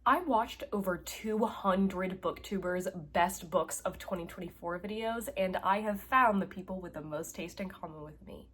I watched over 200 Booktubers best books of 2024 videos, and I have found the people with the most taste in common with me.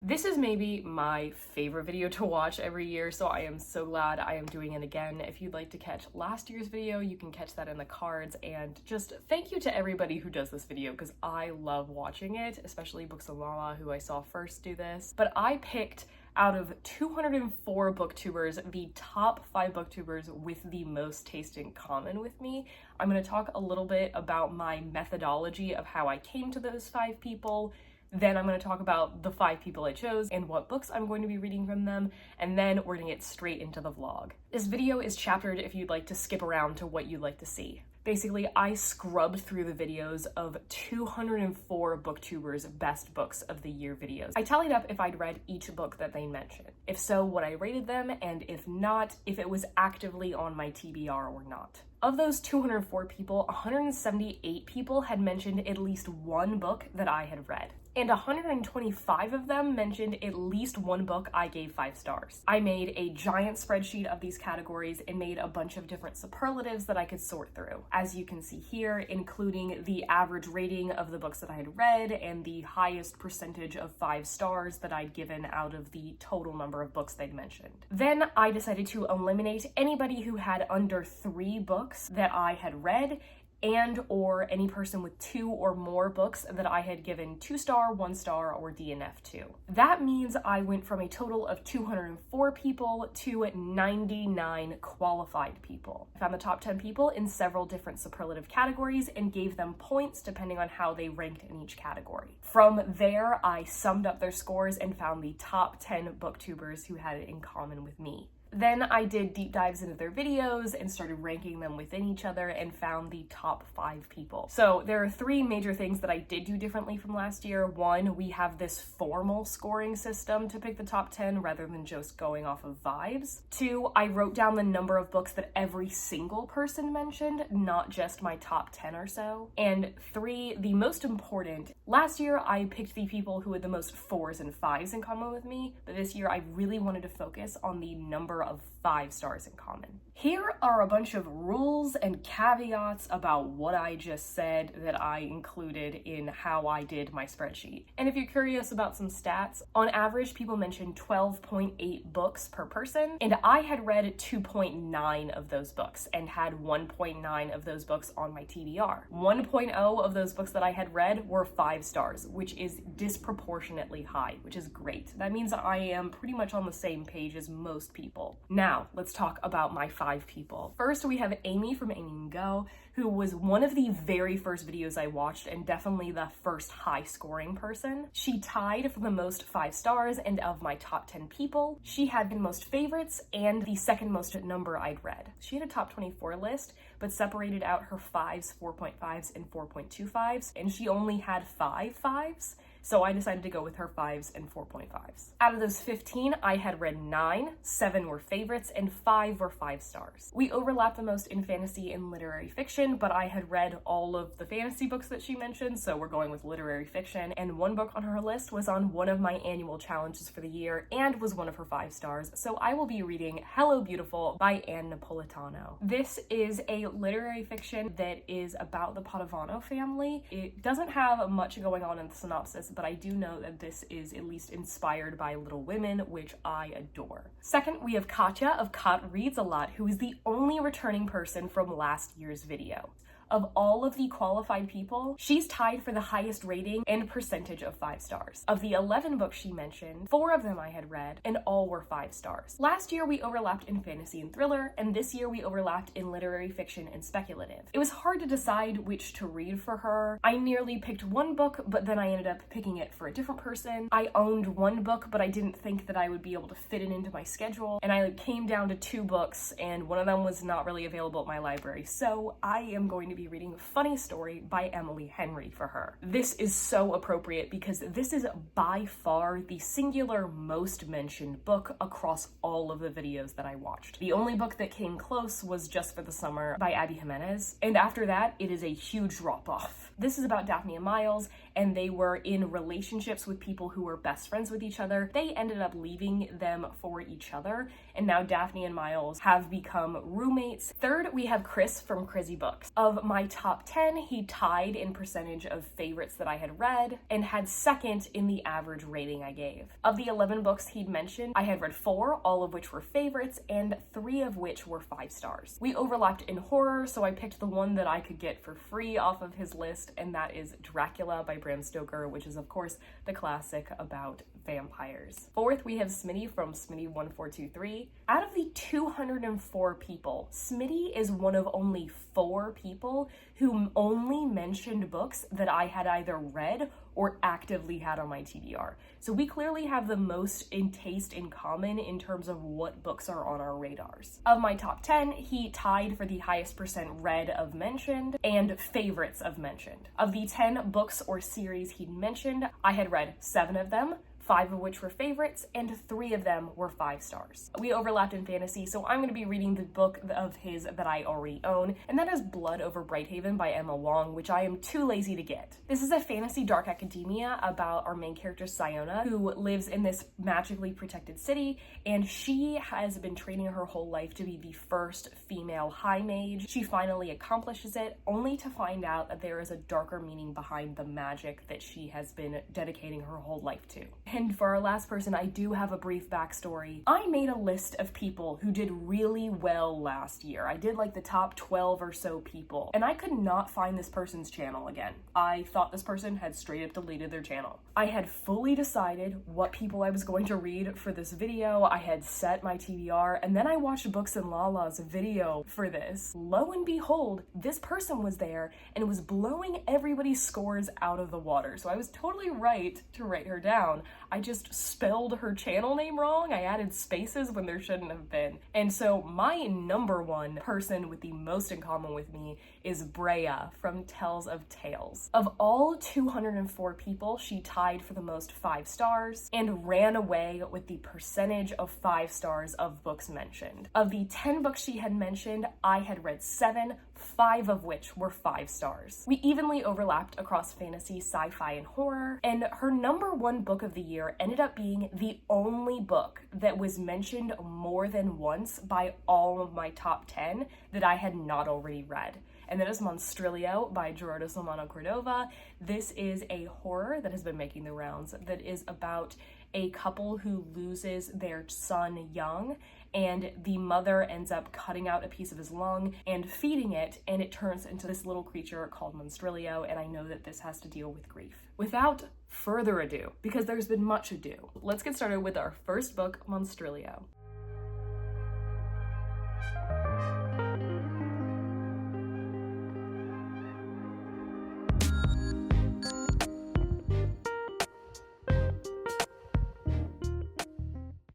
This is maybe my favorite video to watch every year, so I am so glad I am doing it again. If you'd like to catch last year's video, you can catch that in the cards, and just thank you to everybody who does this video because I love watching it, especially Books of Mama, who I saw first do this. But I picked out of 204 booktubers, the top 5 booktubers with the most taste in common with me. I'm going to talk a little bit about my methodology of how I came to those 5 people. Then I'm going to talk about the 5 people I chose and what books I'm going to be reading from them, and then we're going to get straight into the vlog. This video is chaptered if you'd like to skip around to what you'd like to see. Basically, I scrubbed through the videos of 204 booktubers' best books of the year videos. I tallied up if I'd read each book that they mentioned. If so, what I rated them, and if not, if it was actively on my TBR or not. Of those 204 people, 178 people had mentioned at least one book that I had read. And 125 of them mentioned at least one book I gave 5 stars. I made a giant spreadsheet of these categories and made a bunch of different superlatives that I could sort through. As you can see here, including the average rating of the books that I had read and the highest percentage of 5 stars that I'd given out of the total number of books they'd mentioned. Then I decided to eliminate anybody who had under 3 books that I had read, and or any person with 2 or more books that I had given 2-star, 1-star, or DNF to. That means I went from a total of 204 people to 99 qualified people. I found the top 10 people in several different superlative categories and gave them points depending on how they ranked in each category. From there, I summed up their scores and found the top 10 booktubers who had it in common with me. Then I did deep dives into their videos and started ranking them within each other and found the top 5 people. So there are 3 major things that I did do differently from last year. 1, we have this formal scoring system to pick the top 10 rather than just going off of vibes. 2, I wrote down the number of books that every single person mentioned, not just my top 10 or so. And 3, the most important, last year I picked the people who had the most 4s and 5s in common with me, but this year I really wanted to focus on the number of 5 stars in common. Here are a bunch of rules and caveats about what I just said that I included in how I did my spreadsheet. And if you're curious about some stats, on average people mentioned 12.8 books per person, and I had read 2.9 of those books and had 1.9 of those books on my TBR. 1.0 of those books that I had read were 5 stars, which is disproportionately high, which is great. That means I am pretty much on the same page as most people. Now, let's talk about my 5 people. First, we have Amy from Amy and Go, who was one of the very first videos I watched and definitely the first high scoring person. She tied for the most 5 stars, and of my top 10 people, she had the most favorites and the second most number I'd read. She had a top 24 list, but separated out her 5s, 4.5s, and 4.25s, and she only had 5 5s. So I decided to go with her 5s and 4.5s. Out of those 15, I had read 9, 7 were favorites, and 5 were 5 stars. We overlapped the most in fantasy and literary fiction, but I had read all of the fantasy books that she mentioned, so we're going with literary fiction. And one book on her list was on one of my annual challenges for the year and was one of her 5 stars, so I will be reading Hello Beautiful by Anne Napolitano. This is a literary fiction that is about the Padavano family. It doesn't have much going on in the synopsis, but I do know that this is at least inspired by Little Women, which I adore. Second, we have Katya of Kat Reads a Lot, who is the only returning person from last year's video. Of all of the qualified people, she's tied for the highest rating and percentage of 5 stars. Of the 11 books she mentioned, 4 of them I had read, and all were 5 stars. Last year we overlapped in fantasy and thriller, and this year we overlapped in literary fiction and speculative. It was hard to decide which to read for her. I nearly picked one book, but then I ended up picking it for a different person. I owned one book, but I didn't think that I would be able to fit it into my schedule, and I came down to 2 books, and one of them was not really available at my library, so I am going to be reading Funny Story by Emily Henry for her. This is so appropriate because this is by far the singular most mentioned book across all of the videos that I watched. The only book that came close was Just for the Summer by Abby Jimenez, and after that, it is a huge drop-off. This is about Daphne and Miles, and they were in relationships with people who were best friends with each other. They ended up leaving them for each other, and now Daphne and Miles have become roommates. Third, we have Chris from Crazy Books. Of my top 10, he tied in percentage of favorites that I had read and had second in the average rating I gave. Of the 11 books he'd mentioned, I had read 4, all of which were favorites, and 3 of which were 5 stars. We overlapped in horror, so I picked the one that I could get for free off of his list, and that is Dracula by Bram Stoker, which is of course the classic about vampires. Fourth, we have Smitty from Smitty1423. Out of the 204 people, Smitty is one of only 4 people who only mentioned books that I had either read or actively had on my TBR. So we clearly have the most in taste in common in terms of what books are on our radars. Of my top 10, he tied for the highest percent read of mentioned and favorites of mentioned. Of the 10 books or series he'd mentioned, I had read 7 of them, 5 of which were favorites, and 3 of them were 5 stars. We overlapped in fantasy, so I'm going to be reading the book of his that I already own, and that is Blood Over Brighthaven by Emma Wong, which I am too lazy to get. This is a fantasy dark academia about our main character, Siona, who lives in this magically protected city, and she has been training her whole life to be the first female high mage. She finally accomplishes it, only to find out that there is a darker meaning behind the magic that she has been dedicating her whole life to. And for our last person, I do have a brief backstory. I made a list of people who did really well last year. I did like the top 12 or so people, and I could not find this person's channel again. I thought this person had straight up deleted their channel. I had fully decided what people I was going to read for this video. I had set my TBR, and then I watched Books and Lala's video for this. Lo and behold, this person was there and was blowing everybody's scores out of the water. So I was totally right to write her down. I just spelled her channel name wrong. I added spaces when there shouldn't have been. And so my number 1 person with the most in common with me is Brea from Tells of Tales. Of all 204 people, she tied for the most 5 stars and ran away with the percentage of 5 stars of books mentioned. Of the 10 books she had mentioned, I had read 7, 5 of which were 5 stars. We evenly overlapped across fantasy, sci-fi, and horror, and her number 1 book of the year ended up being the only book that was mentioned more than once by all of my top 10 that I had not already read. And that is Monstrilio by Gerardo Solano Cordova. This is a horror that has been making the rounds that is about a couple who loses their son young, and the mother ends up cutting out a piece of his lung and feeding it, and it turns into this little creature called Monstrilio, and I know that this has to deal with grief. Without further ado, because there's been much ado, let's get started with our first book, Monstrilio.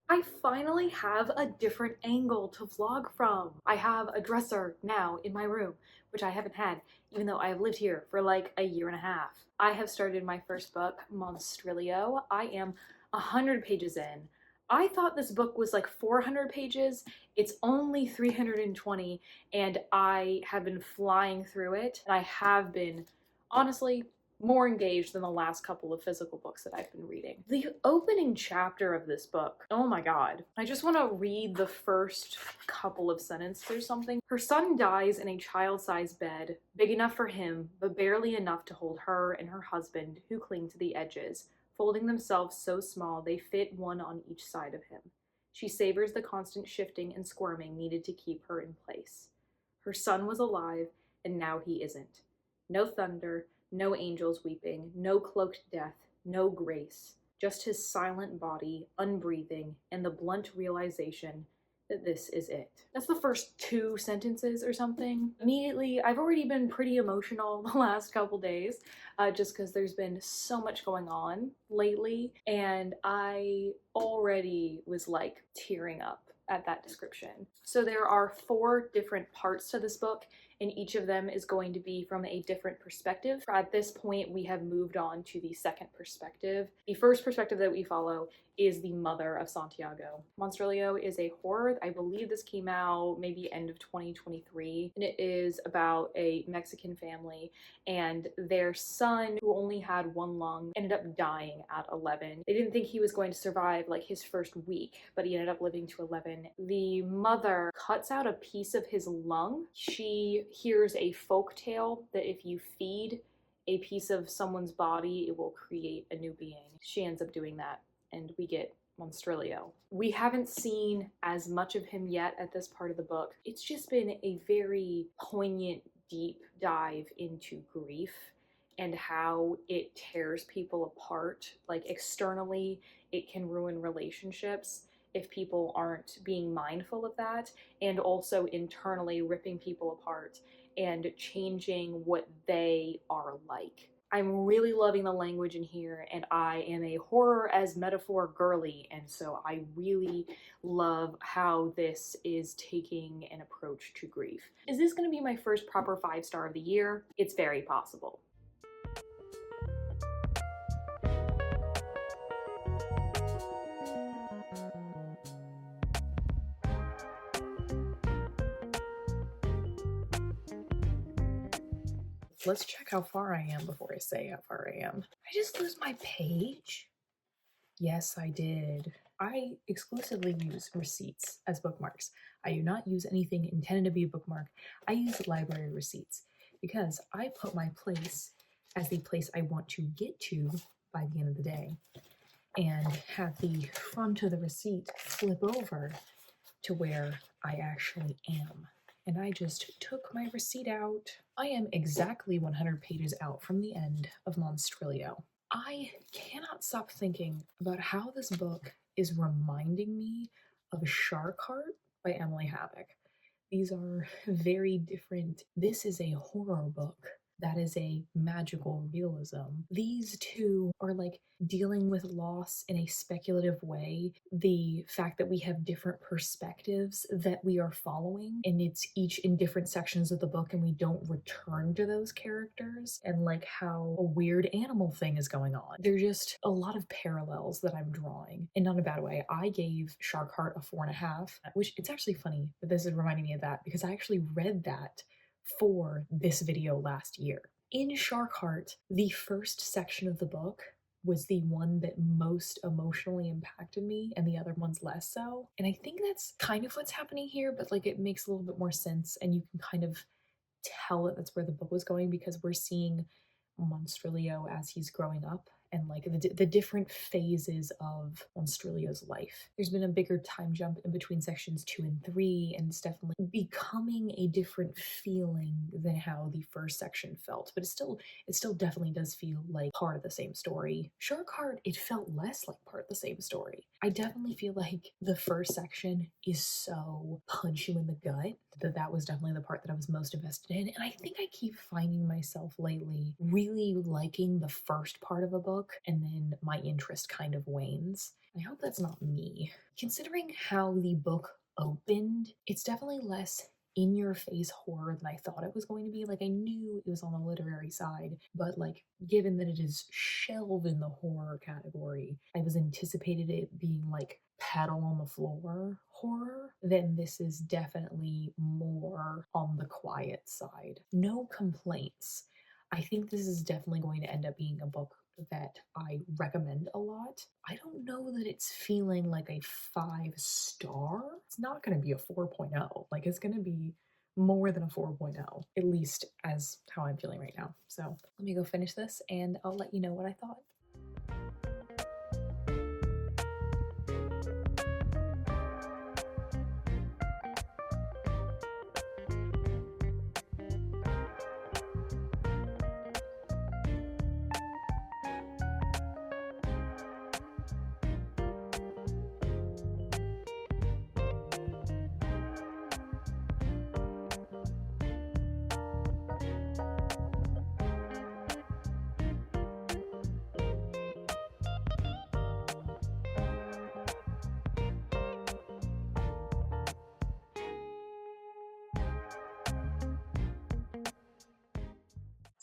I finally have a different angle to vlog from. I have a dresser now in my room, which I haven't had, even though I have lived here for like a year and a half. I have started my first book, Monstrilio. I am 100 pages in. I thought this book was like 400 pages. It's only 320, and I have been flying through it. And I have been, honestly, more engaged than the last couple of physical books that I've been reading. The opening chapter of this book, oh my god. I just want to read the first couple of sentences or something. Her son dies in a child-sized bed, big enough for him, but barely enough to hold her and her husband, who cling to the edges, folding themselves so small they fit one on each side of him. She savors the constant shifting and squirming needed to keep her in place. Her son was alive, and now he isn't. No thunder, no angels weeping, no cloaked death, no grace, just his silent body, unbreathing, and the blunt realization that this is it. That's the first 2 sentences or something. Immediately, I've already been pretty emotional the last couple days, just because there's been so much going on lately, and I already was like tearing up at that description. So there are 4 different parts to this book, and each of them is going to be from a different perspective. At this point, we have moved on to the second perspective. The first perspective that we follow is the mother of Santiago. Monstrillo is a horror. I believe this came out maybe end of 2023, and it is about a Mexican family and their son, who only had one lung, ended up dying at 11. They didn't think he was going to survive like his first week, but he ended up living to 11. The mother cuts out a piece of his lung. She hears a folk tale that if you feed a piece of someone's body, it will create a new being. She ends up doing that, and we get Monstrillo. We haven't seen as much of him yet at this part of the book. It's just been a very poignant, deep dive into grief and how it tears people apart. Like, externally, it can ruin relationships if people aren't being mindful of that, and also internally ripping people apart and changing what they are like. I'm really loving the language in here, and I am a horror as metaphor girly, and so I really love how this is taking an approach to grief. Is this going to be my first proper 5-star of the year? It's very possible. Let's check how far I am before I say how far I am. I just lose my page? Yes, I did. I exclusively use receipts as bookmarks. I do not use anything intended to be a bookmark. I use library receipts because I put my place as the place I want to get to by the end of the day, and have the front of the receipt flip over to where I actually am. And I just took my receipt out. I am exactly 100 pages out from the end of Monstrillo. I cannot stop thinking about how this book is reminding me of Shark Heart by Emily Havoc. These are very different. This is a horror book. That is a magical realism. These two are like dealing with loss in a speculative way. The fact that we have different perspectives that we are following, and it's each in different sections of the book, and we don't return to those characters, and like how a weird animal thing is going on. There's just a lot of parallels that I'm drawing, and not in a bad way. I gave Shark Heart a 4.5, which it's actually funny that this is reminding me of that because I actually read that for this video last year. In Shark Heart, the first section of the book was the one that most emotionally impacted me, and the other ones less so. And I think that's kind of what's happening here, but like it makes a little bit more sense, and you can kind of tell that that's where the book was going because we're seeing Monstrillo as he's growing up, and like the different phases of Monstrillo's life. There's been a bigger time jump in between sections 2 and 3, and it's definitely becoming a different feeling than how the first section felt. But it still definitely does feel like part of the same story. Shark Heart, it felt less like part of the same story. I definitely feel like the first section is so punch you in the gut that was definitely the part that I was most invested in. And I think I keep finding myself lately really liking the first part of a book, and then my interest kind of wanes. I hope that's not me. Considering how the book opened, it's definitely less in-your-face horror than I thought it was going to be. Like, I knew it was on the literary side, but like, given that it is shelved in the horror category, I was anticipated it being like paddle on the floor horror. Then this is definitely more on the quiet side. No complaints. I think this is definitely going to end up being a book that I recommend a lot. I don't know that it's feeling like a 5-star. It's not going to be a 4.0. Like, it's going to be more than a 4.0, at least as how I'm feeling right now. So let me go finish this and I'll let you know what I thought.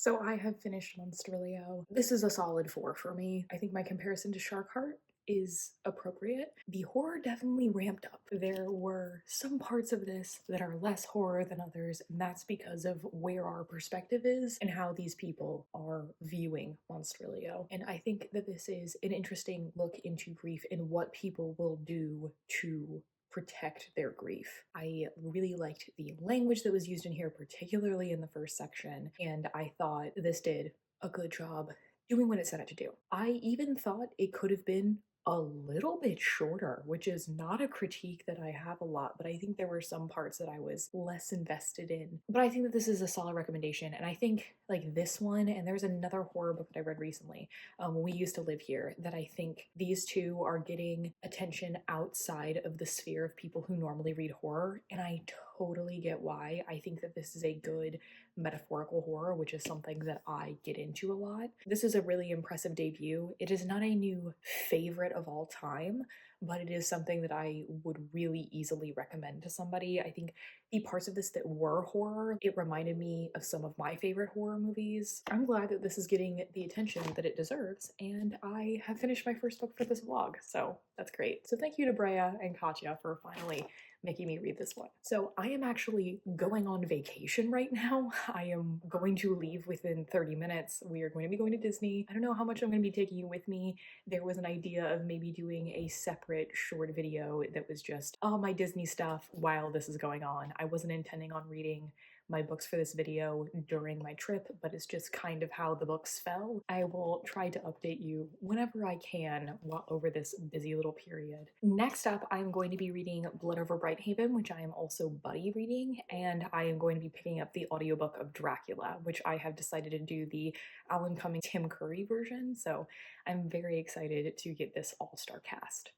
So I have finished Monstrilio. This is a solid 4 for me. I think my comparison to Sharkheart is appropriate. The horror definitely ramped up. There were some parts of this that are less horror than others, and that's because of where our perspective is and how these people are viewing Monstrilio. And I think that this is an interesting look into grief and what people will do to protect their grief. I really liked the language that was used in here, particularly in the first section, and I thought this did a good job doing what it set out to do. I even thought it could have been a little bit shorter, which is not a critique that I have a lot, but I think there were some parts that I was less invested in. But I think that this is a solid recommendation, and I think like this one, and there's another horror book that I read recently, We Used to Live Here, that I think these two are getting attention outside of the sphere of people who normally read horror, and I totally get why. I think that this is a good metaphorical horror, which is something that I get into a lot. This is a really impressive debut. It is not a new favorite of all time, but it is something that I would really easily recommend to somebody. I think the parts of this that were horror, it reminded me of some of my favorite horror movies. I'm glad that this is getting the attention that it deserves, and I have finished my first book for this vlog, so that's great. So thank you to Brea and Katya for finally making me read this one. So I am actually going on vacation right now. I am going to leave within 30 minutes. We are going to be going to Disney. I don't know how much I'm going to be taking you with me. There was an idea of maybe doing a separate short video that was just all my Disney stuff while this is going on. I wasn't intending on reading my books for this video during my trip, but it's just kind of how the books fell. I will try to update you whenever I can while over this busy little period. Next up, I'm going to be reading Blood Over Brighthaven, which I am also buddy reading, and I am going to be picking up the audiobook of Dracula, which I have decided to do the Alan Cumming Tim Curry version, so I'm very excited to get this all-star cast.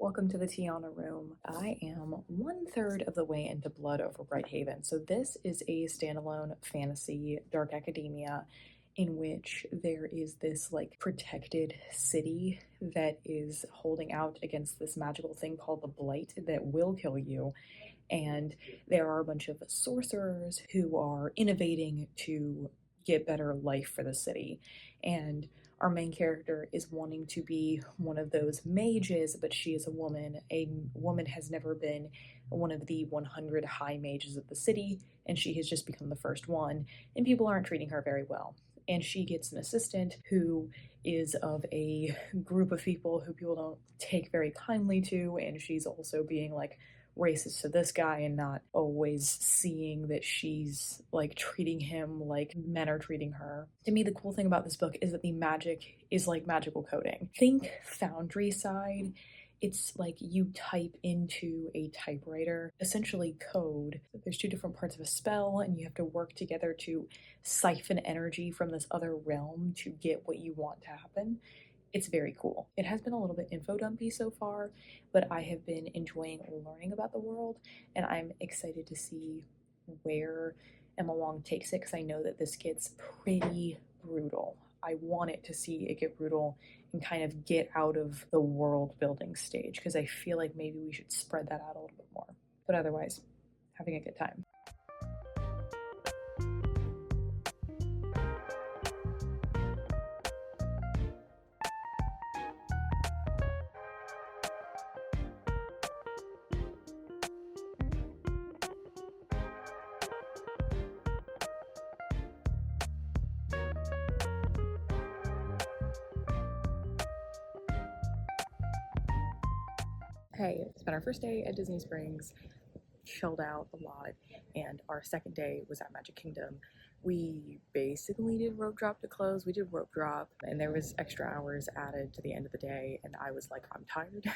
Welcome to the Tiana room. I am 1/3 of the way into Blood Over Brighthaven. So this is a standalone fantasy dark academia in which there is this like protected city that is holding out against this magical thing called the Blight that will kill you. And there are a bunch of sorcerers who are innovating to get better life for the city. And our main character is wanting to be one of those mages, but she is a woman. A woman has never been one of the 100 high mages of the city, and she has just become the first one, and people aren't treating her very well. And she gets an assistant who is of a group of people who people don't take very kindly to, and she's also being like racist to this guy and not always seeing that she's like treating him like men are treating her. To me, the cool thing about this book is that the magic is like magical coding. Think Foundry side. It's like you type into a typewriter, essentially code. There's two different parts of a spell, and you have to work together to siphon energy from this other realm to get what you want to happen. It's very cool. It has been a little bit info dumpy so far, but I have been enjoying learning about the world, and I'm excited to see where Emma Wong takes it, because I know that this gets pretty brutal. I want it to see it get brutal and kind of get out of the world building stage, because I feel like maybe we should spread that out a little bit more. But otherwise, having a good time. Hey, it's been our first day at Disney Springs, chilled out a lot, and our second day was at Magic Kingdom. We basically did rope drop to close. We did rope drop, and there was extra hours added to the end of the day, and I was like, I'm tired.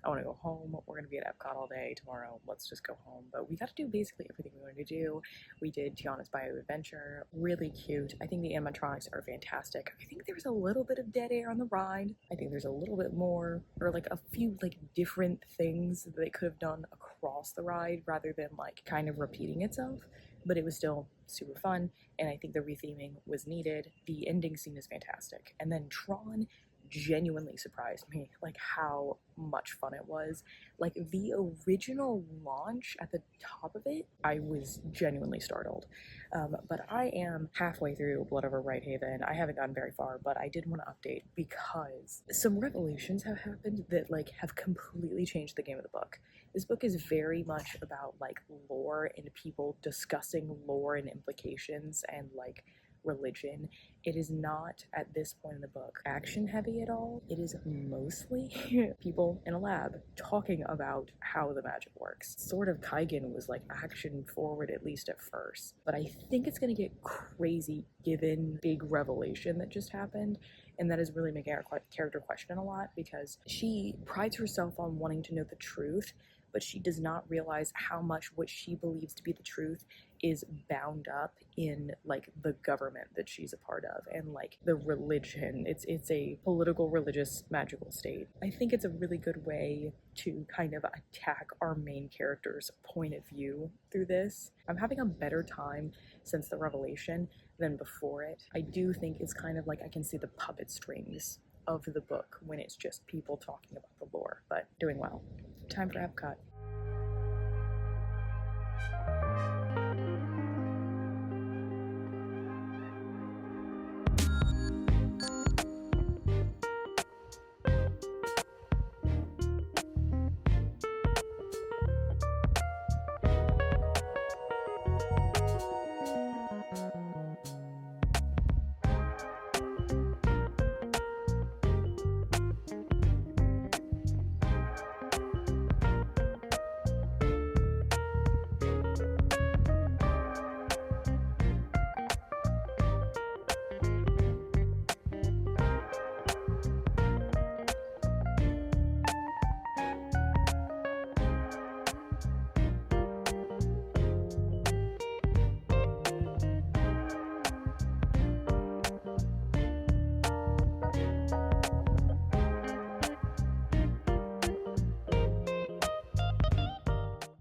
I want to go home. We're going to be at Epcot all day tomorrow. Let's just go home. But we got to do basically everything we wanted to do. We did Tiana's Bio Adventure. Really cute. I think the animatronics are fantastic. I think there's a little bit of dead air on the ride. I think there's a little bit more, or like a few like different things that they could have done across the ride rather than like kind of repeating itself. But it was still super fun, and I think the retheming was needed. The ending scene is fantastic. And then Tron genuinely surprised me, like how much fun it was. Like the original launch at the top of it, I was genuinely startled. But I am halfway through Blood Over Whitehaven. I haven't gotten very far, but I did want to update because some revelations have happened that like have completely changed the game of the book. This book is very much about like lore and people discussing lore and implications and like religion. It is not at this point in the book action heavy at all. It is mostly people in a lab talking about how the magic works. Sort of Kaigen was like action forward, at least at first, but I think it's going to get crazy given big revelation that just happened. And that is really making our character question a lot because she prides herself on wanting to know the truth, but she does not realize how much what she believes to be the truth is bound up in like the government that she's a part of and like the religion. It's a political, religious, magical state. I think it's a really good way to kind of attack our main character's point of view through this. I'm having a better time since the revelation than before it. I do think it's kind of like I can see the puppet strings of the book when it's just people talking about the lore, but doing well. Time for Epcot.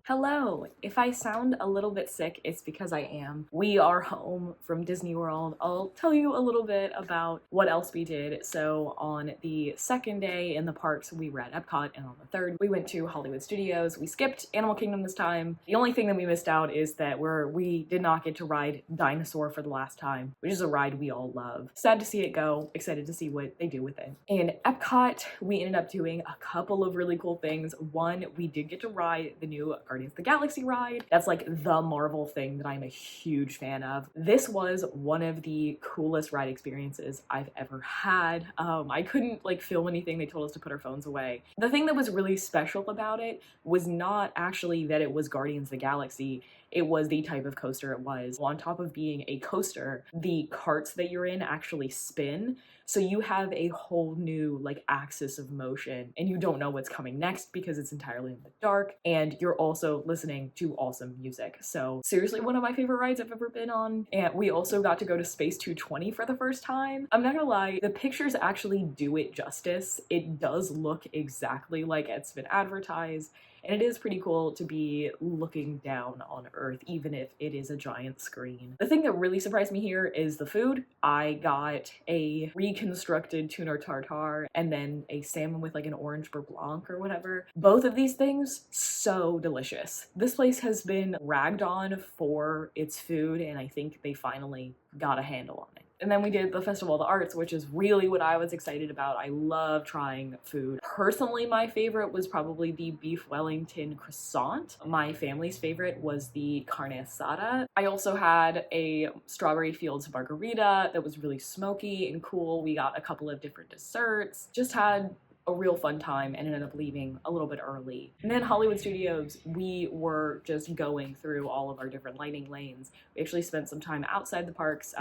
Hello! If I sound a little bit sick, it's because I am. We are home from Disney World. I'll tell you a little bit about what else we did. So on the second day in the parks, we were at Epcot, and on the third, we went to Hollywood Studios. We skipped Animal Kingdom this time. The only thing that we missed out is that we did not get to ride Dinosaur for the last time, which is a ride we all love. Sad to see it go, excited to see what they do with it. In Epcot, we ended up doing a couple of really cool things. One, we did get to ride the new Guardians of the Galaxy ride. That's like the Marvel thing that I'm a huge fan of. This was one of the coolest ride experiences I've ever had. I couldn't like film anything. They told us to put our phones away. The thing that was really special about it was not actually that it was Guardians of the Galaxy. It was the type of coaster it was. On top of being a coaster, the carts that you're in actually spin. So you have a whole new like axis of motion and you don't know what's coming next because it's entirely in the dark, and you're also listening to awesome music. So seriously, one of my favorite rides I've ever been on. And we also got to go to Space 220 for the first time. I'm not gonna lie, the pictures actually do it justice. It does look exactly like it's been advertised. And it is pretty cool to be looking down on Earth, even if it is a giant screen. The thing that really surprised me here is the food. I got a reconstructed tuna tartare and then a salmon with like an orange beurre blanc or whatever. Both of these things, so delicious. This place has been ragged on for its food, and I think they finally got a handle on it. And then we did the Festival of the Arts, which is really what I was excited about. I love trying food. Personally, my favorite was probably the beef Wellington croissant. My family's favorite was the carne asada. I also had a strawberry fields margarita that was really smoky and cool. We got a couple of different desserts. Just had a real fun time and ended up leaving a little bit early. And then Hollywood Studios, we were just going through all of our different lighting lanes. We actually spent some time outside the parks,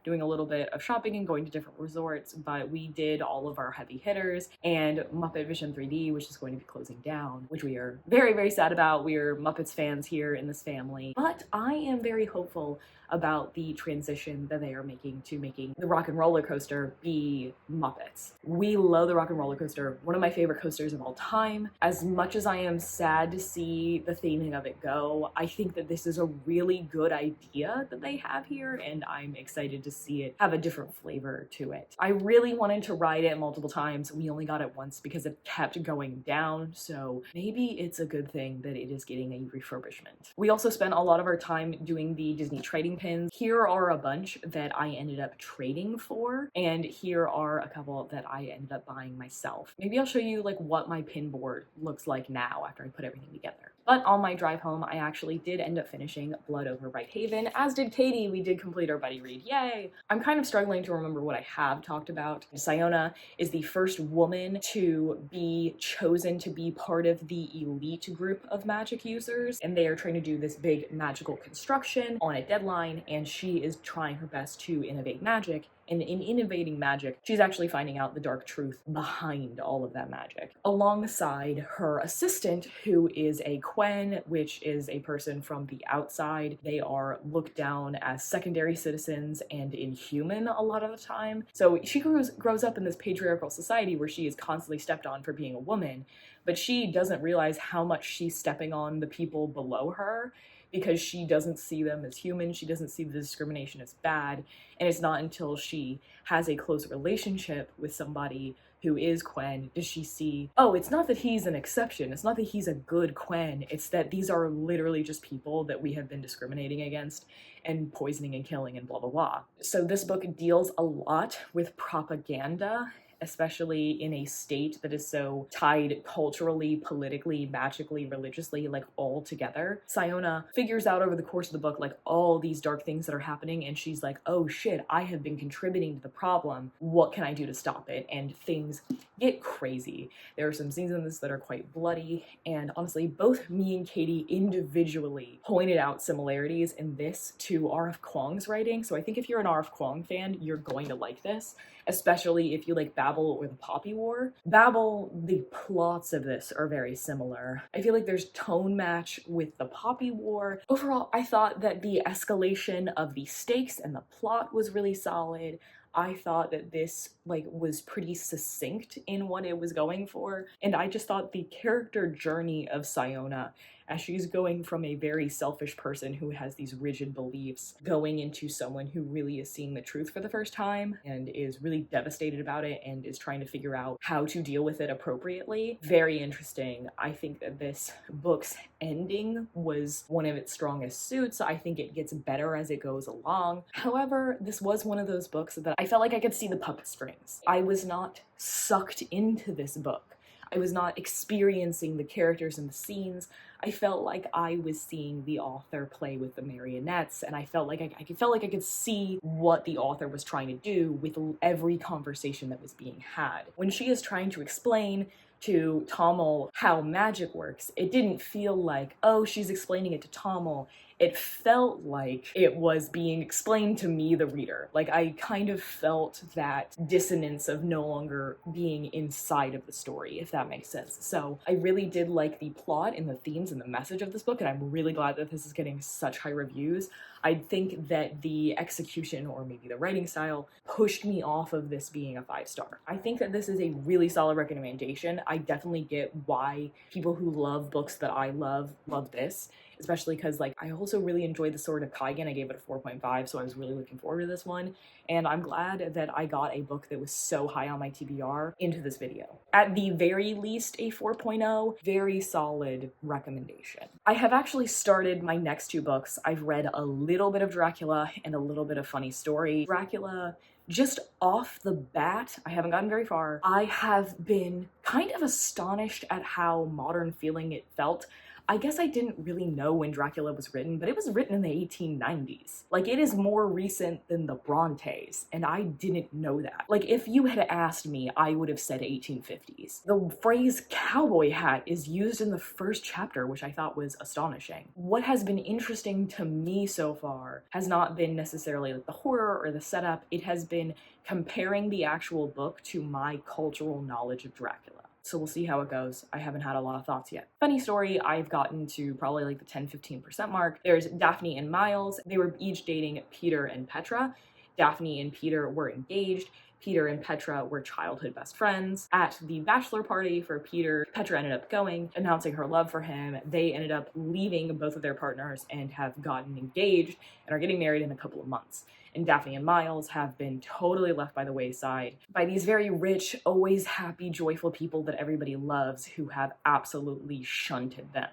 doing a little bit of shopping and going to different resorts, but we did all of our heavy hitters, and Muppet Vision 3D, which is going to be closing down, which we are very, very sad about. We are Muppets fans here in this family, but I am very hopeful about the transition that they are making to making the Rock and Roller Coaster be Muppets. We love the Rock and Roller Coaster, one of my favorite coasters of all time. As much as I am sad to see the theming of it go, I think that this is a really good idea that they have here, and I'm excited to see it have a different flavor to it. I really wanted to ride it multiple times. We only got it once because it kept going down, so maybe it's a good thing that it is getting a refurbishment. We also spent a lot of our time doing the Disney trading pins. Here are a bunch that I ended up trading for, and here are a couple that I ended up buying myself. Maybe I'll show you like what my pin board looks like now after I put everything together. But on my drive home, I actually did end up finishing Blood Over Whitehaven, as did Katie. We did complete our buddy read, yay! I'm kind of struggling to remember what I have talked about. Siona is the first woman to be chosen to be part of the elite group of magic users, and they are trying to do this big magical construction on a deadline, and she is trying her best to innovate magic. And in innovating magic, she's actually finding out the dark truth behind all of that magic. Alongside her assistant, who is a Quen, which is a person from the outside. They are looked down as secondary citizens and inhuman a lot of the time. So she grows up in this patriarchal society where she is constantly stepped on for being a woman, but she doesn't realize how much she's stepping on the people below her, because she doesn't see them as human, she doesn't see the discrimination as bad, and it's not until she has a close relationship with somebody who is Quen does she see, oh, it's not that he's an exception, it's not that he's a good Quen, it's that these are literally just people that we have been discriminating against and poisoning and killing and blah blah blah. So this book deals a lot with propaganda, especially in a state that is so tied culturally, politically, magically, religiously, like all together. Siona figures out over the course of the book like all these dark things that are happening, and she's like, oh shit, I have been contributing to the problem. What can I do to stop it? And things get crazy. There are some scenes in this that are quite bloody, and honestly, both me and Katie individually pointed out similarities in this to R.F. Kuang's writing. So I think if you're an R.F. Kuang fan, you're going to like this, especially if you like Babel or the Poppy War. Babel, the plots of this are very similar. I feel like there's tone match with the Poppy War. Overall, I thought that the escalation of the stakes and the plot was really solid. I thought that this was pretty succinct in what it was going for, and I just thought the character journey of Siona, as she's going from a very selfish person who has these rigid beliefs going into someone who really is seeing the truth for the first time and is really devastated about it and is trying to figure out how to deal with it appropriately. Very interesting. I think that this book's ending was one of its strongest suits. I think it gets better as it goes along. However, this was one of those books that I felt like I could see the puppet strings. I was not sucked into this book. I was not experiencing the characters and the scenes. I felt like I was seeing the author play with the marionettes, and I felt like I could see what the author was trying to do with every conversation that was being had. When she is trying to explain to Tommel how magic works, it didn't feel like, oh, she's explaining it to Tommel. It felt like it was being explained to me, the reader. Like, I kind of felt that dissonance of no longer being inside of the story, if that makes sense. So I really did like the plot and the themes and the message of this book, and I'm really glad that this is getting such high reviews. I think that the execution, or maybe the writing style, pushed me off of this being a 5-star. I think that this is a really solid recommendation. I definitely get why people who love books that I love this, especially because I also really enjoyed The Sword of Kaigen. I gave it a 4.5, so I was really looking forward to this one, and I'm glad that I got a book that was so high on my TBR into this video. At the very least, a 4.0, very solid recommendation. I have actually started my next 2 books. I've read a little bit of Dracula and a little bit of Funny Story. Dracula, just off the bat, I haven't gotten very far. I have been kind of astonished at how modern feeling it felt. I guess I didn't really know when Dracula was written, but it was written in the 1890s. Like, it is more recent than the Brontes, and I didn't know that. Like, if you had asked me, I would have said 1850s. The phrase cowboy hat is used in the first chapter, which I thought was astonishing. What has been interesting to me so far has not been necessarily like the horror or the setup, it has been comparing the actual book to my cultural knowledge of Dracula. So we'll see how it goes. I haven't had a lot of thoughts yet. Funny story, I've gotten to probably like the 10-15% mark. There's Daphne and Miles. They were each dating Peter and Petra. Daphne and Peter were engaged. Peter and Petra were childhood best friends. At the bachelor party for Peter, Petra ended up going, announcing her love for him. They ended up leaving both of their partners and have gotten engaged and are getting married in a couple of months. And Daphne and Miles have been totally left by the wayside by these very rich, always happy, joyful people that everybody loves who have absolutely shunted them.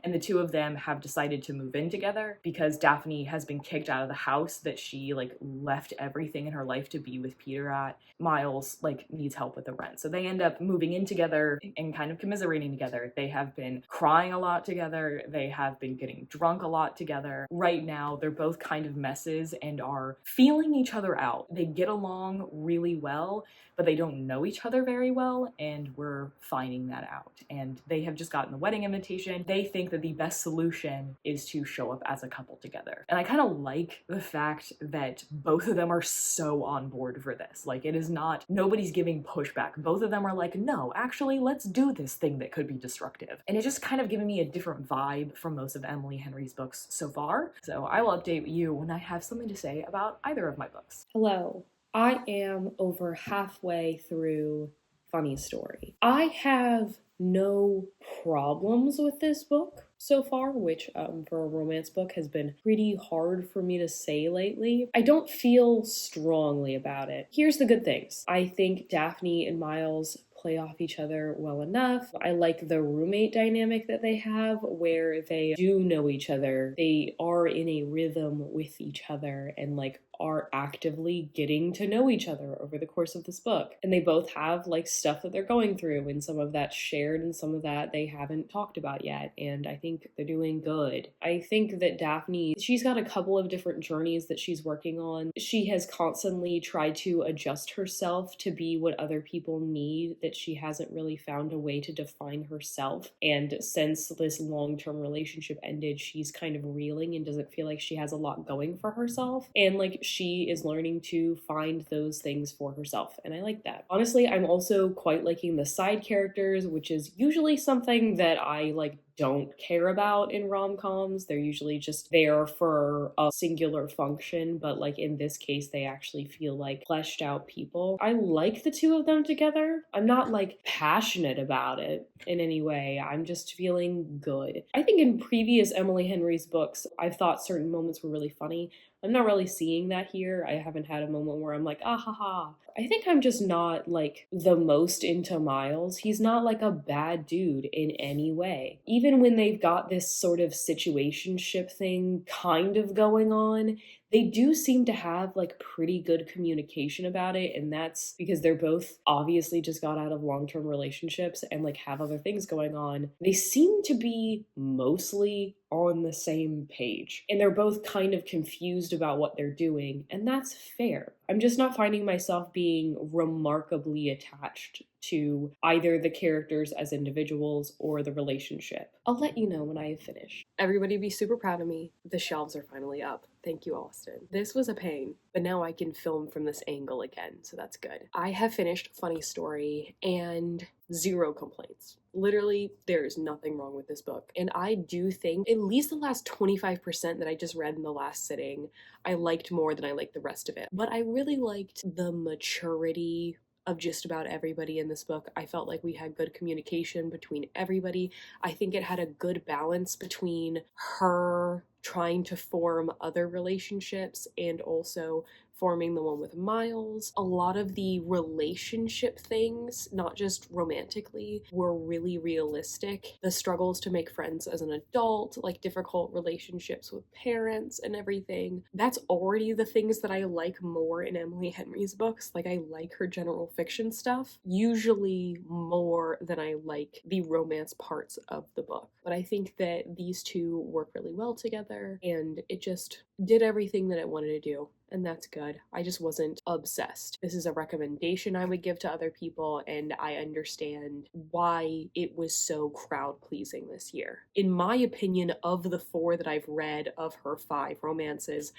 And the two of them have decided to move in together because Daphne has been kicked out of the house that she like left everything in her life to be with Peter at. Miles like needs help with the rent. So they end up moving in together and kind of commiserating together. They have been crying a lot together. They have been getting drunk a lot together. Right now, they're both kind of messes and are feeling each other out. They get along really well, but they don't know each other very well, and we're finding that out. And they have just gotten the wedding invitation. They think that the best solution is to show up as a couple together. And I kind of like the fact that both of them are so on board for this. Like, it is not, nobody's giving pushback. Both of them are like, no, actually, let's do this thing that could be destructive. And it's just kind of given me a different vibe from most of Emily Henry's books so far. So I will update you when I have something to say about either of my books. Hello, I am over halfway through Funny Story. I have no problems with this book so far, which for a romance book has been pretty hard for me to say lately. I don't feel strongly about it. Here's the good things. I think Daphne and Miles play off each other well enough. I like the roommate dynamic that they have where they do know each other. They are in a rhythm with each other and like are actively getting to know each other over the course of this book. And they both have like stuff that they're going through, and some of that's shared and some of that they haven't talked about yet. And I think they're doing good. I think that Daphne, she's got a couple of different journeys that she's working on. She has constantly tried to adjust herself to be what other people need, that she hasn't really found a way to define herself. And since this long-term relationship ended, she's kind of reeling and doesn't feel like she has a lot going for herself. And like she is learning to find those things for herself. And I like that. Honestly, I'm also quite liking the side characters, which is usually something that I like don't care about in rom-coms. They're usually just there for a singular function, but like in this case, they actually feel like fleshed out people. I like the two of them together. I'm not like passionate about it in any way. I'm just feeling good. I think in previous Emily Henry's books, I've thought certain moments were really funny. I'm not really seeing that here. I haven't had a moment where I'm like, ah ha ha. I think I'm just not like the most into Miles. He's not like a bad dude in any way. Even when they've got this sort of situationship thing kind of going on, they do seem to have like pretty good communication about it, and that's because they're both obviously just got out of long-term relationships and like have other things going on. They seem to be mostly on the same page, and they're both kind of confused about what they're doing, and that's fair. I'm just not finding myself being remarkably attached to either the characters as individuals or the relationship. I'll let you know when I finish. Everybody be super proud of me. The shelves are finally up. Thank you, Austin. This was a pain, but now I can film from this angle again, so that's good. I have finished Funny Story and 0 complaints. Literally, there's nothing wrong with this book. And I do think at least the last 25% that I just read in the last sitting, I liked more than I liked the rest of it. But I really liked the maturity of just about everybody in this book. I felt like we had good communication between everybody. I think it had a good balance between her trying to form other relationships and also forming the one with Miles. A lot of the relationship things, not just romantically, were really realistic. The struggles to make friends as an adult, like difficult relationships with parents and everything. That's already the things that I like more in Emily Henry's books. Like, I like her general fiction stuff, usually more than I like the romance parts of the book. But I think that these two work really well together, and it just did everything that it wanted to do, and that's good. I just wasn't obsessed. This is a recommendation I would give to other people, and I understand why it was so crowd-pleasing this year. In my opinion, of the 4 that I've read of her 5 romances,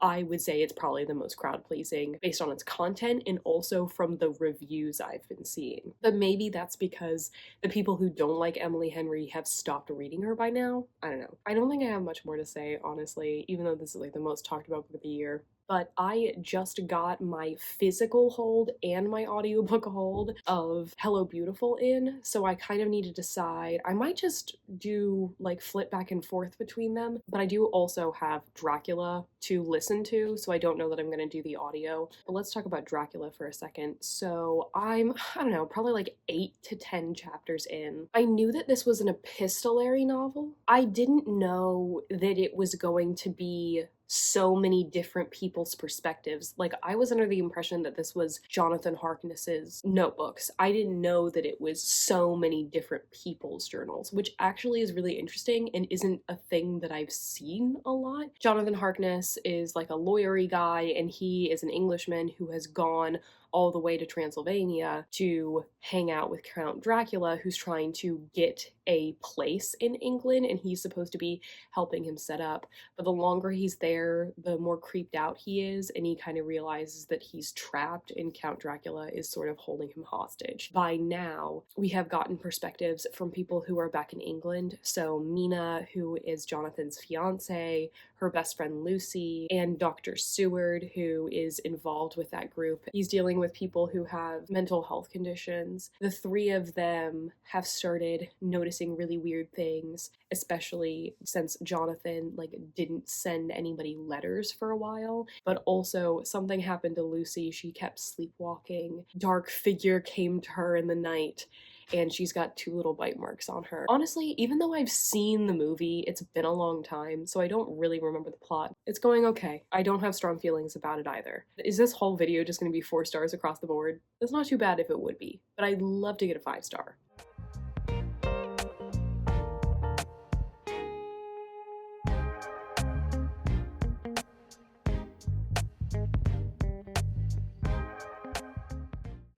I would say it's probably the most crowd-pleasing based on its content and also from the reviews I've been seeing. But maybe that's because the people who don't like Emily Henry have stopped reading her by now. I don't know. I don't think I have much more to say, honestly, even though this is like the most talked about book of the year. But I just got my physical hold and my audiobook hold of Hello Beautiful in, so I kind of need to decide. I might just do like flip back and forth between them, but I do also have Dracula to listen to, so I don't know that I'm going to do the audio. But let's talk about Dracula for a second. So I don't know, probably like 8 to 10 chapters in. I knew that this was an epistolary novel. I didn't know that it was going to be so many different people's perspectives. Like, I was under the impression that this was Jonathan Harkness's notebooks. I didn't know that it was so many different people's journals, which actually is really interesting and isn't a thing that I've seen a lot. Jonathan Harkness is like a lawyery guy, and he is an Englishman who has gone all the way to Transylvania to hang out with Count Dracula, who's trying to get a place in England, and he's supposed to be helping him set up. But the longer he's there, the more creeped out he is, and he kind of realizes that he's trapped and Count Dracula is sort of holding him hostage. By now, we have gotten perspectives from people who are back in England. So Mina, who is Jonathan's fiance, her best friend Lucy, and Dr. Seward, who is involved with that group. He's dealing with people who have mental health conditions. The 3 of them have started noticing really weird things, especially since Jonathan didn't send anybody letters for a while. But also something happened to Lucy. She kept sleepwalking. Dark figure came to her in the night, and she's got 2 little bite marks on her. Honestly, even though I've seen the movie, it's been a long time, so I don't really remember the plot. It's going okay. I don't have strong feelings about it either. Is this whole video just gonna be 4 stars across the board? That's not too bad if it would be, but I'd love to get a 5-star.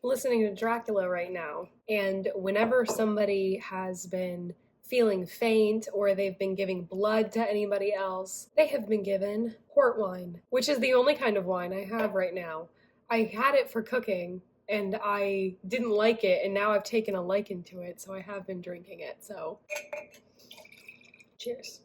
Listening to Dracula right now, and whenever somebody has been feeling faint or they've been giving blood to anybody else, they have been given port wine, which is the only kind of wine I have right now. I had it for cooking and I didn't like it, and now I've taken a liking to it, so I have been drinking it. So cheers.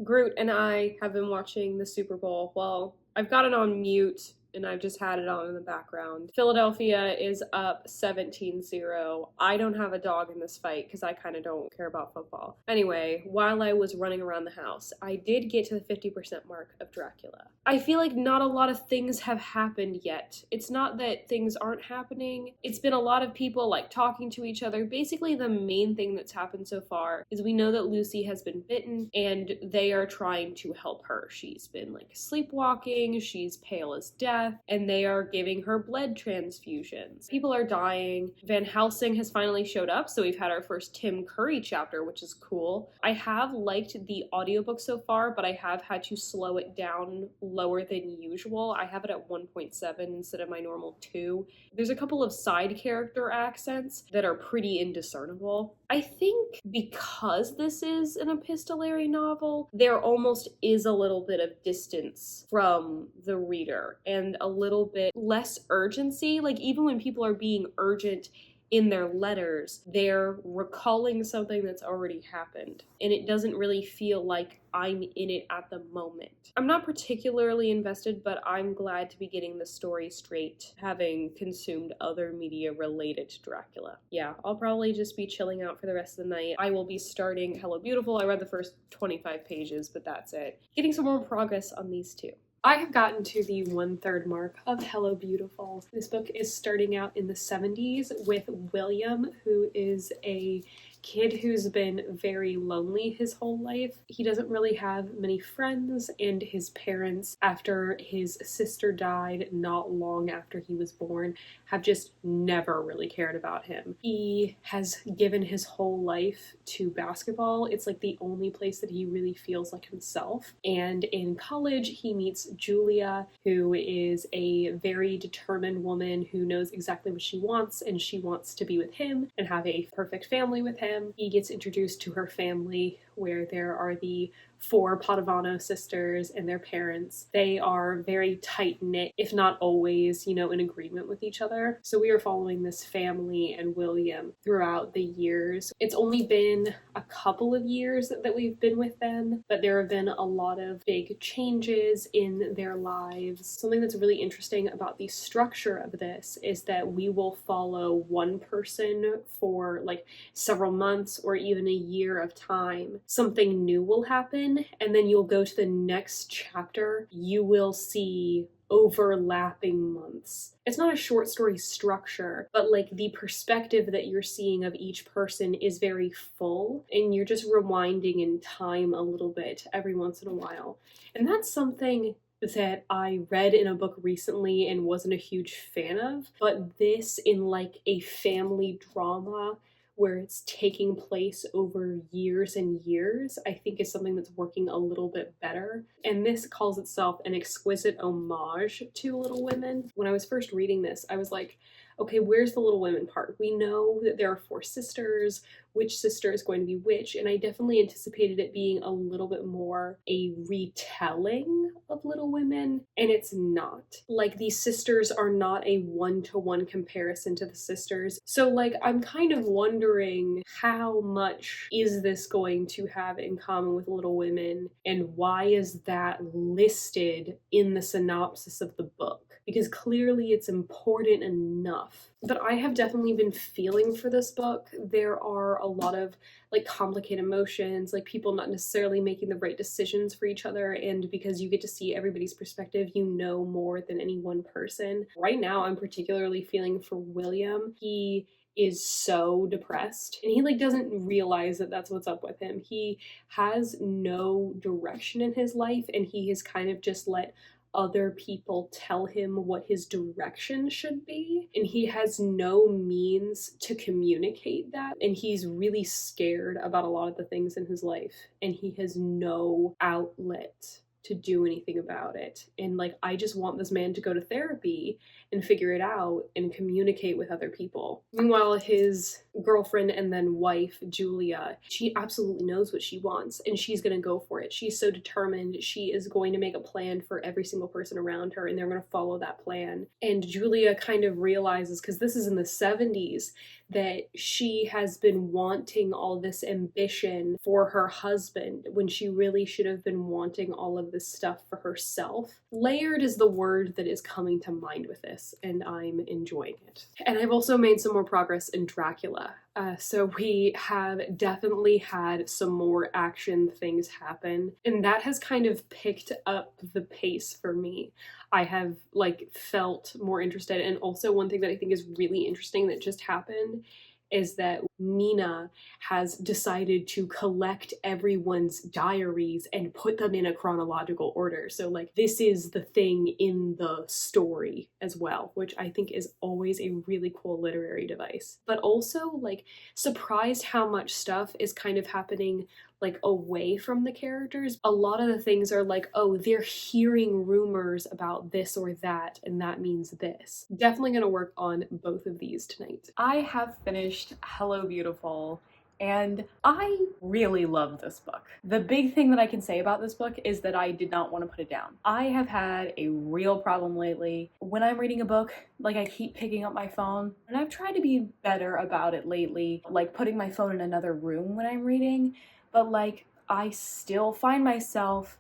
Groot and I have been watching the Super Bowl. Well, I've got it on mute and I've just had it on in the background. Philadelphia is up 17-0. I don't have a dog in this fight because I kind of don't care about football. Anyway, while I was running around the house, I did get to the 50% mark of Dracula. I feel like not a lot of things have happened yet. It's not that things aren't happening. It's been a lot of people talking to each other. Basically, the main thing that's happened so far is we know that Lucy has been bitten and they are trying to help her. She's been sleepwalking, she's pale as death, and they are giving her blood transfusions. People are dying. Van Helsing has finally showed up, so we've had our first Tim Curry chapter, which is cool. I have liked the audiobook so far, but I have had to slow it down lower than usual. I have it at 1.7 instead of my normal 2. There's a couple of side character accents that are pretty indiscernible. I think because this is an epistolary novel, there almost is a little bit of distance from the reader and a little bit less urgency. Even when people are being urgent in their letters, they're recalling something that's already happened, and it doesn't really feel like I'm in it at the moment. I'm not particularly invested, but I'm glad to be getting the story straight, having consumed other media related to Dracula. Yeah, I'll probably just be chilling out for the rest of the night. I will be starting Hello Beautiful. I read the first 25 pages, but that's it. Getting some more progress on these 2. I have gotten to the 1/3 mark of Hello Beautiful. This book is starting out in the 70s with William, who is a kid who's been very lonely his whole life. He doesn't really have many friends, and his parents, after his sister died not long after he was born, have just never really cared about him. He has given his whole life to basketball. It's like the only place that he really feels like himself. And in college, he meets Julia, who is a very determined woman who knows exactly what she wants, and she wants to be with him and have a perfect family with him. He gets introduced to her family, where there are the 4 Padavano sisters and their parents. They are very tight-knit, if not always, in agreement with each other. So we are following this family and William throughout the years. It's only been a couple of years that we've been with them, but there have been a lot of big changes in their lives. Something that's really interesting about the structure of this is that we will follow one person for like several months or even a year of time. Something new will happen, and then you'll go to the next chapter. You will see overlapping months. It's not a short story structure, but like the perspective that you're seeing of each person is very full, and you're just rewinding in time a little bit every once in a while. And that's something that I read in a book recently and wasn't a huge fan of, but this in like a family drama where it's taking place over years and years, I think is something that's working a little bit better. And this calls itself an exquisite homage to Little Women. When I was first reading this, I was like, okay, where's the Little Women part? We know that there are 4 sisters, which sister is going to be which, and I definitely anticipated it being a little bit more a retelling of Little Women, and it's not. Like, these sisters are not a one-to-one comparison to the sisters, so like I'm kind of wondering how much is this going to have in common with Little Women, and why is that listed in the synopsis of the book? Because clearly it's important enough. But I have definitely been feeling for this book. There are a lot of like complicated emotions, like people not necessarily making the right decisions for each other, and because you get to see everybody's perspective, you know more than any one person. Right now, I'm particularly feeling for William. He is so depressed, and he like doesn't realize that that's what's up with him. He has no direction in his life, and he has kind of just let other people tell him what his direction should be, and he has no means to communicate that, and he's really scared about a lot of the things in his life, and he has no outlet to do anything about it. And like, I just want this man to go to therapy and figure it out and communicate with other people. Meanwhile, his girlfriend and then wife, Julia, she absolutely knows what she wants, and she's gonna go for it. She's so determined. She is going to make a plan for every single person around her, and they're gonna follow that plan. And Julia kind of realizes, because this is in the 70s, that she has been wanting all this ambition for her husband when she really should have been wanting all of this stuff for herself. Layered is the word that is coming to mind with this, and I'm enjoying it. And I've also made some more progress in Dracula. So we have definitely had some more action things happen, and that has kind of picked up the pace for me. I have like felt more interested, and also one thing that I think is really interesting that just happened is that Nina has decided to collect everyone's diaries and put them in a chronological order. So like this is the thing in the story as well, which I think is always a really cool literary device. But also like surprised how much stuff is kind of happening like away from the characters. A lot of the things are like, oh, they're hearing rumors about this or that, and that means this. Definitely gonna work on both of these tonight. I have finished Hello Beautiful, and I really love this book. The big thing that I can say about this book is that I did not want to put it down. I have had a real problem lately. When I'm reading a book, like I keep picking up my phone, and I've tried to be better about it lately, like putting my phone in another room when I'm reading, but like I still find myself,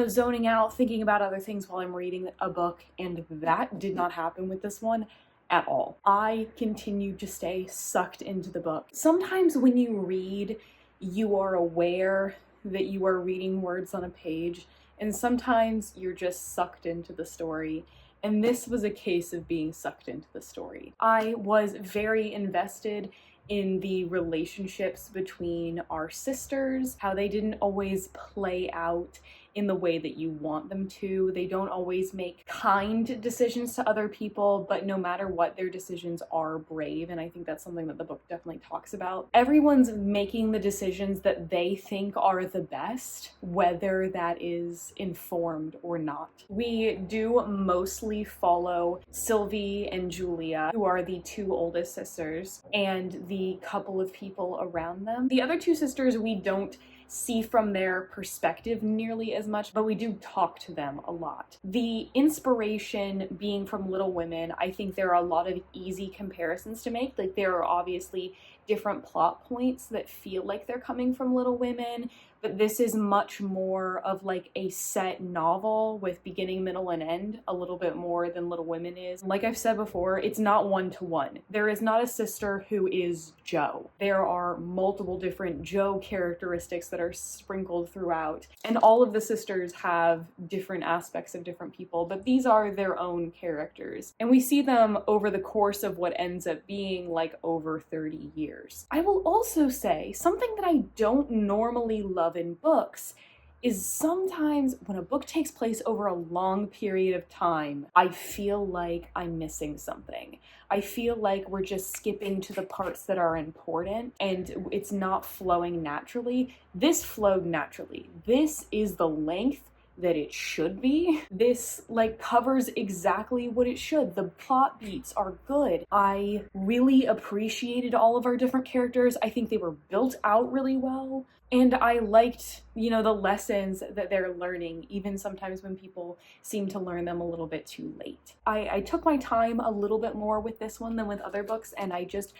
zoning out, thinking about other things while I'm reading a book, and that did not happen with this one at all. I continued to stay sucked into the book. Sometimes when you read, you are aware that you are reading words on a page, and sometimes you're just sucked into the story. And this was a case of being sucked into the story. I was very invested in the relationships between our sisters, how they didn't always play out in the way that you want them to. They don't always make kind decisions to other people, but no matter what, their decisions are brave, and I think that's something that the book definitely talks about. Everyone's making the decisions that they think are the best, whether that is informed or not. We do mostly follow Sylvie and Julia, who are the two oldest sisters, and the couple of people around them. The other two sisters we don't see from their perspective nearly as much, but we do talk to them a lot. The inspiration being from Little Women, I think there are a lot of easy comparisons to make. Like, there are obviously different plot points that feel like they're coming from Little Women, but this is much more of like a set novel with beginning, middle, and end, a little bit more than Little Women is. Like I've said before, it's not one-to-one. There is not a sister who is Jo. There are multiple different Jo characteristics that are sprinkled throughout, and all of the sisters have different aspects of different people, but these are their own characters. And we see them over the course of what ends up being like over 30 years. I will also say something that I don't normally love in books is sometimes when a book takes place over a long period of time, I feel like I'm missing something. I feel like we're just skipping to the parts that are important and it's not flowing naturally. This flowed naturally. This is the length that it should be. This like covers exactly what it should. The plot beats are good. I really appreciated all of our different characters. I think they were built out really well. And I liked, you know, the lessons that they're learning, even sometimes when people seem to learn them a little bit too late. I took my time a little bit more with this one than with other books, and I just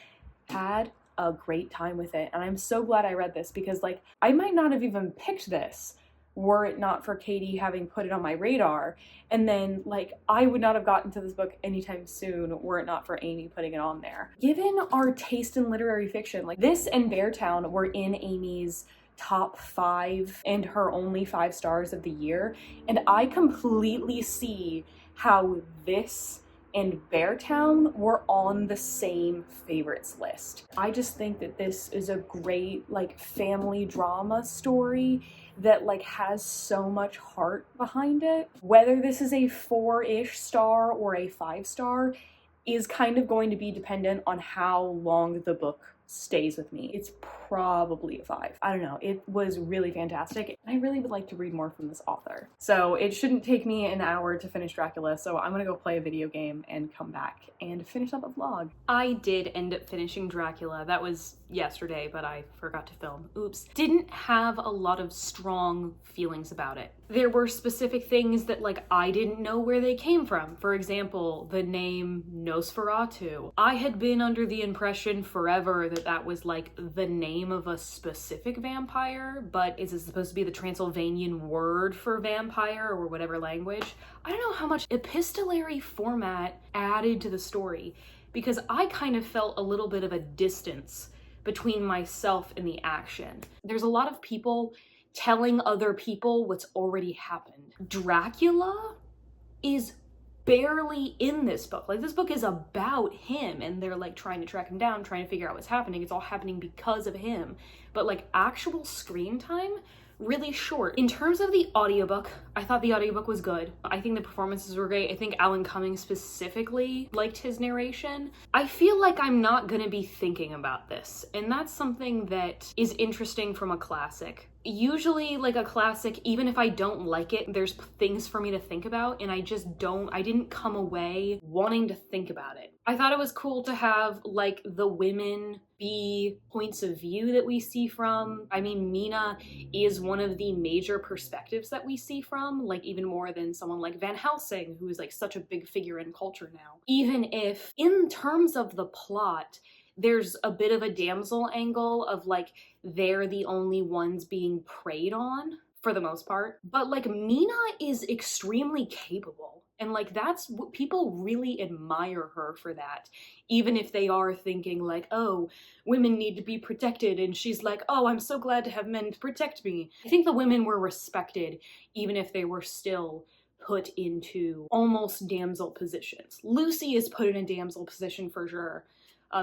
had a great time with it. And I'm so glad I read this because, like, I might not have even picked this were it not for Katie having put it on my radar. And then, like, I would not have gotten to this book anytime soon were it not for Amy putting it on there. Given our taste in literary fiction, like, this and Beartown were in Amy's top 5 and her only 5 stars of the year. And I completely see how this and Beartown were on the same favorites list. I just think that this is a great, like, family drama story that, like, has so much heart behind it. Whether this is a 4-ish star or a 5-star is kind of going to be dependent on how long the book stays with me. It's probably a 5. I don't know. It was really fantastic. I really would like to read more from this author. So it shouldn't take me an hour to finish Dracula, so I'm gonna go play a video game and come back and finish up a vlog. I did end up finishing Dracula. That was yesterday, but I forgot to film. Oops. Didn't have a lot of strong feelings about it. There were specific things that, like, I didn't know where they came from. For example, the name Nosferatu. I had been under the impression forever that that was, like, the name of a specific vampire, but is it supposed to be the Transylvanian word for vampire or whatever language? I don't know how much epistolary format added to the story, because I kind of felt a little bit of a distance between myself and the action. There's a lot of people telling other people what's already happened. Dracula is barely in this book. Like, this book is about him, and they're, like, trying to track him down, trying to figure out what's happening. It's all happening because of him. But, like, actual screen time, really short. In terms of the audiobook, I thought the audiobook was good. I think the performances were great. I think Alan Cumming specifically liked his narration. I feel like I'm not gonna be thinking about this, and that's something that is interesting from a classic. Usually, like, a classic, even if I don't like it, there's things for me to think about, and I didn't come away wanting to think about it. I thought it was cool to have, like, the women be points of view that we see from. I mean, Mina is one of the major perspectives that we see from, like, even more than someone like Van Helsing, who is, like, such a big figure in culture now. Even if, in terms of the plot, there's a bit of a damsel angle of, like, they're the only ones being preyed on for the most part. But, like, Mina is extremely capable. And like, that's what people really admire her for that. Even if they are thinking like, oh, women need to be protected. And she's like, oh, I'm so glad to have men to protect me. I think the women were respected, even if they were still put into almost damsel positions. Lucy is put in a damsel position for sure.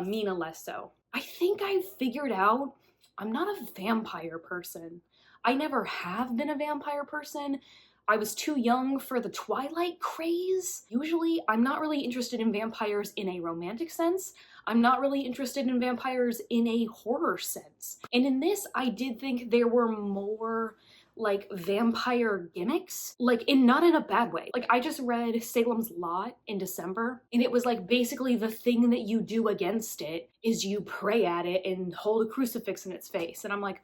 Mina less so. I think I've figured out I'm not a vampire person. I never have been a vampire person. I was too young for the Twilight craze. Usually, I'm not really interested in vampires in a romantic sense. I'm not really interested in vampires in a horror sense. And in this, I did think there were more like vampire gimmicks, like not in a bad way. Like, I just read Salem's Lot in December, and it was like basically the thing that you do against it is you pray at it and hold a crucifix in its face. And I'm like,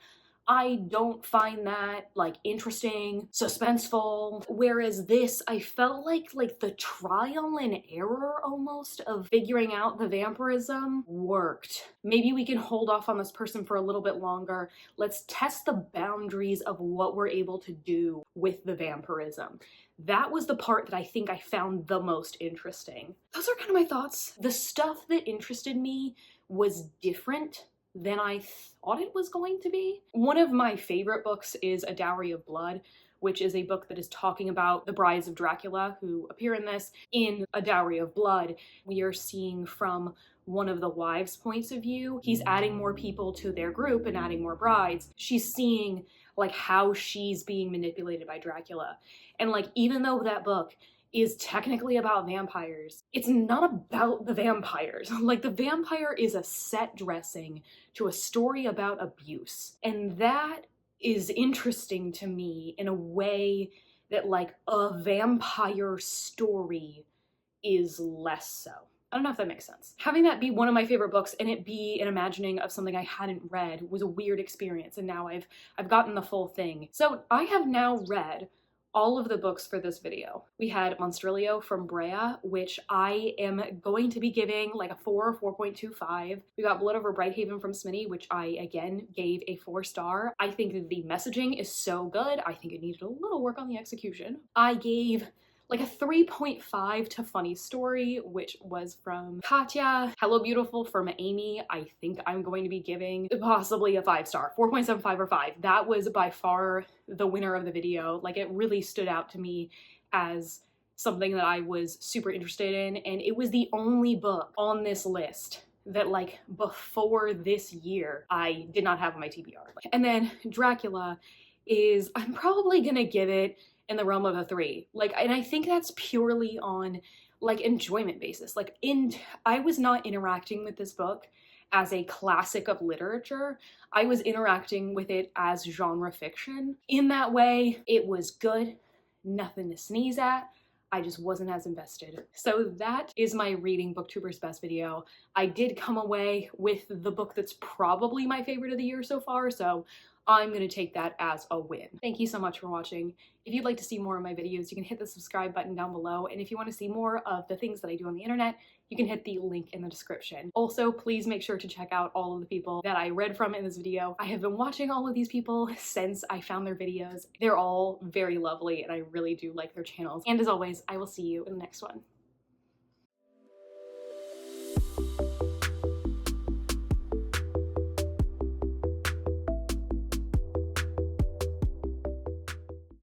I don't find that like interesting, suspenseful. Whereas this, I felt like the trial and error almost of figuring out the vampirism worked. Maybe we can hold off on this person for a little bit longer. Let's test the boundaries of what we're able to do with the vampirism. That was the part that I think I found the most interesting. Those are kind of my thoughts. The stuff that interested me was different than I thought it was going to be. One of my favorite books is A Dowry of Blood, which is a book that is talking about the brides of Dracula who appear in this. In A Dowry of Blood, we are seeing from one of the wives' points of view. He's adding more people to their group and adding more brides. She's seeing like how she's being manipulated by Dracula. And like, even though that book is technically about vampires, it's not about the vampires. Like, the vampire is a set dressing to a story about abuse. And that is interesting to me in a way that like a vampire story is less so. I don't know if that makes sense. Having that be one of my favorite books and it be an imagining of something I hadn't read was a weird experience, and now I've gotten the full thing. So I have now read all of the books for this video. We had Monstrilio from Brea, which I am going to be giving like a 4 or 4.25. We got Blood Over Brighthaven from Smitty, which I again gave a 4-star. I think that the messaging is so good. I think it needed a little work on the execution. I gave like a 3.5 to Funny Story, which was from Katya. Hello Beautiful from Amy, I think I'm going to be giving possibly a 5-star, 4.75 or 5. That was by far the winner of the video. Like, it really stood out to me as something that I was super interested in, and it was the only book on this list that like before this year I did not have on my TBR. And then Dracula is, I'm probably gonna give it in the realm of a 3. Like, and I think that's purely on like enjoyment basis. Like, I was not interacting with this book as a classic of literature. I was interacting with it as genre fiction. In that way, it was good, nothing to sneeze at. I just wasn't as invested. So that is my reading Booktubers best video. I did come away with the book that's probably my favorite of the year so far, so I'm gonna take that as a win. Thank you so much for watching. If you'd like to see more of my videos, you can hit the subscribe button down below, and if you want to see more of the things that I do on the internet, you can hit the link in the description. Also, please make sure to check out all of the people that I read from in this video. I have been watching all of these people since I found their videos. They're all very lovely, and I really do like their channels. And as always, I will see you in the next one.